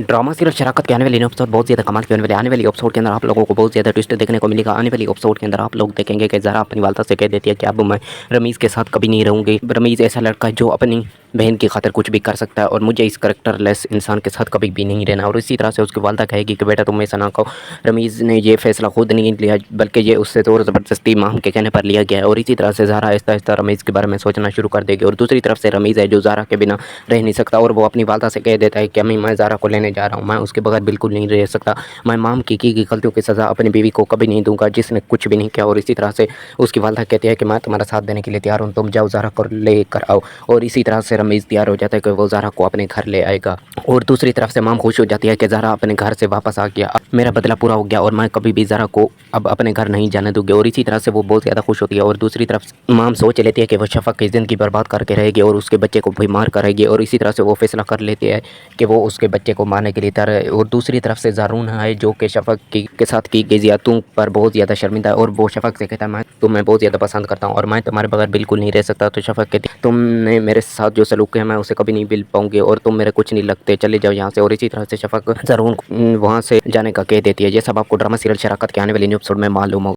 Drama serial शराकत के आने वाली एपिसोड बहुत ज़्यादा कमाल के होने वाले। आने वाली एपिसोड के अंदर आप लोगों को बहुत ज़्यादा ट्विस्ट देखने को मिलेगा। आने वाली एपिसोड के अंदर आप लोग देखेंगे कि ज़रा अपनी वालदा से कह देती है कि अब मैं रमीज़ के साथ कभी नहीं रहूँगी। रमीज़ ऐसा लड़का है जो अपनी बहन की खातिर कुछ भी कर सकता है और मुझे इस करैक्टरलेस इंसान के साथ कभी भी नहीं रहना। और इसी तरह से उसकी वालदा कहेगी कि बेटा तुम ऐसा ना कहो। रमीज़ ने ये फैसला खुद नहीं लिया बल्कि ये उससे ज़ोर ज़बरदस्ती माम के कहने पर लिया गया है। और इसी तरह से ज़ारा आहिस्ता आहिस्ता रमीज़ के बारे में सोचना शुरू कर देगी। और दूसरी तरफ से रमीज़ है जो ज़ारा के बिना रह नहीं सकता और वो अपनी वालदा से कह देता है कि अम्मी मैं ज़ारा को लेने जा रहा हूँ, मैं उसके बगैर बिल्कुल नहीं रह सकता। मैं माम की गलतियों की सज़ा अपनी बीवी को कभी नहीं दूंगा जिसने कुछ भी नहीं किया। और इसी तरह से उसकी वालदा कहती है कि मैं तुम्हारा साथ देने के लिए तैयार हूँ, तुम जाओ ज़ारा को ले कर आओ। और इसी तरह से रमीज़ तैयार हो जाता है कि वो ज़ारा को अपने घर ले आएगा। और दूसरी तरफ से माम खुश हो जाती है कि ज़ारा अपने घर से वापस आ गया, अब मेरा बदला पूरा हो गया और मैं कभी भी ज़ारा को अब अपने घर नहीं जाने दूंगी। और इसी तरह से वो बहुत ज़्यादा खुश होती है। और दूसरी तरफ माम सोच लेती है कि वो शफक की ज़िंदगी बर्बाद करके रहेगी और उसके बच्चे को भी मार कर रहेगी। और इसी तरह से वो फैसला कर लेती है कि वो उसके बच्चे को मारने के लिए तैयार है। और दूसरी तरफ से ज़ारून है जो कि शफक के साथ की गई ज़ियादतियों पर बहुत ज़्यादा शर्मिंदा है। और वो शफक से कहता है मैं तुम्हें बहुत ज़्यादा पसंद करता हूँ और मैं तुम्हारे बगैर बिल्कुल नहीं रह सकता। तो शफक कहती है तुमने मेरे साथ जो सलूक किया मैं उसे कभी नहीं भूल पाऊंगी और तुम मेरे कुछ नहीं लगते, चले जाओ यहाँ से। और इसी तरह से शफक ज़ारून वहाँ से जाने का कह देती है। ये सब आपको ड्रामा सीरियल शराकत के आने वाले न्यू एपिसोड में मालूम होगा।